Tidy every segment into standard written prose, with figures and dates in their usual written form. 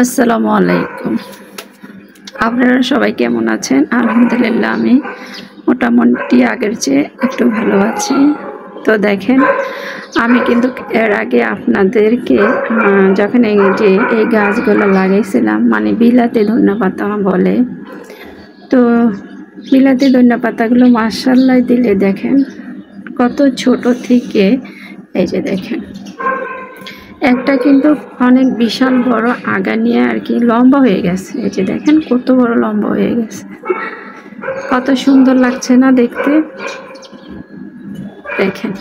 আসসালামু আলাইকুম। আপনারা সবাই কেমন আছেন? আলহামদুলিল্লাহ আমি মোটামুটি আগের চেয়ে একটু ভালো আছি। তো দেখেন, আমি কিন্তু এর আগে আপনাদেরকে যখন এই গাছগুলো লাগাইছিলাম, মানে বিলাতি ধনেপাতা বলে, তো বিলাতি ধনেপাতাগুলো মাশাআল্লাহ দিলে দেখেন কত ছোট থেকে এই যে দেখেন একটা কিন্তু অনেক বিশাল বড় আগা নিয়ে আর কি লম্বা হয়ে গেছে। এই যে দেখেন কত বড় লম্বা হয়ে গেছে, কত সুন্দর লাগছে না দেখতে। দেখেন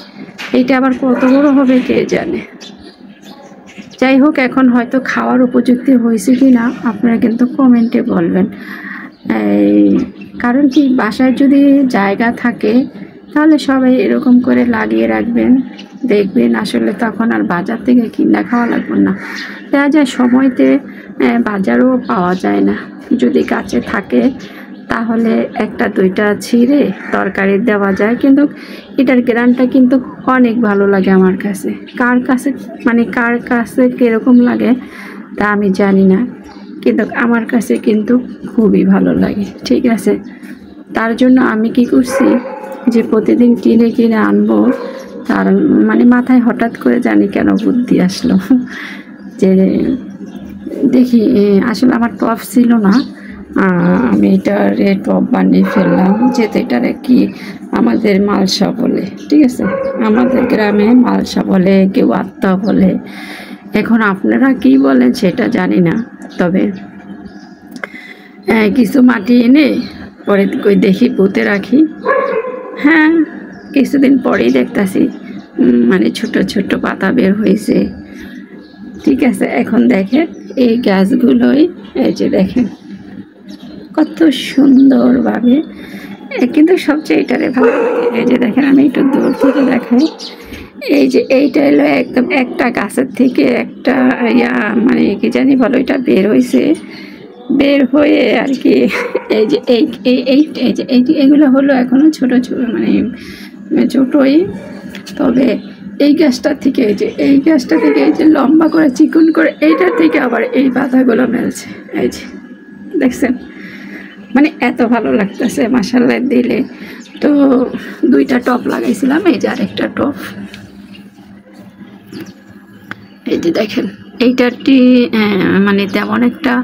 এইটা আবার কত বড় হবে কে জানে। যাই হোক, এখন হয়তো খাওয়ার উপযুক্ত হয়েছে কি না আপনারা কিন্তু কমেন্টে বলবেন। কারণ কি, বাসায় যদি জায়গা থাকে তাহলে সবাই এরকম করে লাগিয়ে রাখবেন, দেখবেন আসলে তখন আর বাজার থেকে কিনা খাওয়া লাগবে না। দেখা যায় সময়তে বাজারও পাওয়া যায় না। যদি গাছে থাকে তাহলে একটা দুইটা ছিঁড়ে তরকারি দেওয়া যায়, কিন্তু এটার গ্রানটা কিন্তু অনেক ভালো লাগে আমার কাছে। কার কাছে কীরকম লাগে তা আমি জানি না, কিন্তু আমার কাছে কিন্তু খুবই ভালো লাগে। ঠিক আছে, তার জন্য আমি কি করছি যে প্রতিদিন কিনে আনবো। তার মানে মাথায় হঠাৎ করে জানি কেন বুদ্ধি আসলো যে দেখি, আসলে আমার টপ ছিল না, আমি এটারে টপ বানিয়ে ফেললাম। যেহেতু এটারে কি আমাদের মালসা বলে, ঠিক আছে, আমাদের গ্রামে মালসা বলে, কেউ আত্মা বলে। এখন আপনারা কি বলেন সেটা জানি না, তবে কিছু মাটি এনে পরে কই দেখি পুঁতে রাখি। হ্যাঁ, কিছুদিন পরেই দেখতেছি মানে ছোট ছোট পাতা বের হয়েছে। ঠিক আছে, এখন দেখেন এই গাছগুলোই, এই যে দেখেন কত সুন্দরভাবে, কিন্তু সবচেয়ে এটারে ভালো লাগে। এই যে দেখেন, আমি একটু দূর থেকে দেখাই। এই যে এইটা এলো একদম একটা গাছের থেকে একটা মানে কি জানি বলো, এটা বের হয়েছে, বের হয়ে আর কি এই যে এইগুলো হলো এখনো ছোট ছোট, মানে ছোটই। তবে এই গাছটা থেকে এই যে লম্বা করে চিকন করে এইটার থেকে আবার এই পাতাগুলো মেলছে। এই যে দেখছেন, মানে এত ভালো লাগতেছে মাশাআল্লাহ দিলে। তো দুইটা টপ লাগাইছিলাম, এই যে আরেকটা টপ। এই যে দেখেন এইটারটি মানে তেমন একটা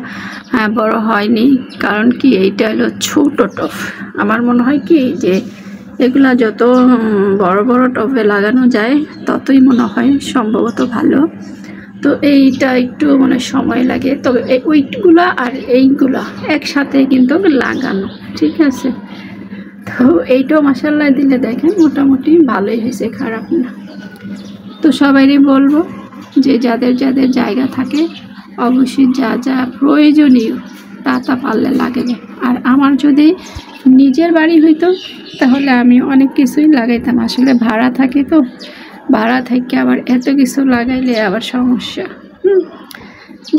বড় হয়নি, কারণ কি এইটা হলো ছোট টপ। আমার মনে হয় কি যে এগুলা যত বড় বড় টবে লাগানো যায় ততই মনে হয় সম্ভবত ভালো। তো এইটা একটু মানে সময় লাগে, তবে ওইগুলা আর এইগুলা একসাথে কিন্তু লাগানো, ঠিক আছে। তো এইটাও মাশাআল্লাহ দিলে দেখেন মোটামুটি ভালোই হয়েছে, খারাপ না। তো সবাইরই বলবো যে যাদের যাদের জায়গা থাকে অবশ্যই যা যা প্রয়োজনীয় তা পারলে লাগাবে। আর আমার যদি নিজের বাড়ি হইতো তাহলে আমি অনেক কিছুই লাগাইতাম। আসলে ভাড়া থাকি, তো ভাড়া থেকে আবার এত কিছু লাগাইলে আবার সমস্যা।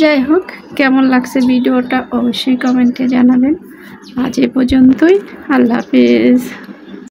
যাই হোক, কেমন লাগছে ভিডিওটা অবশ্যই কমেন্টে জানাবেন। আজ এ পর্যন্তই, আল্লাহ হাফেজ।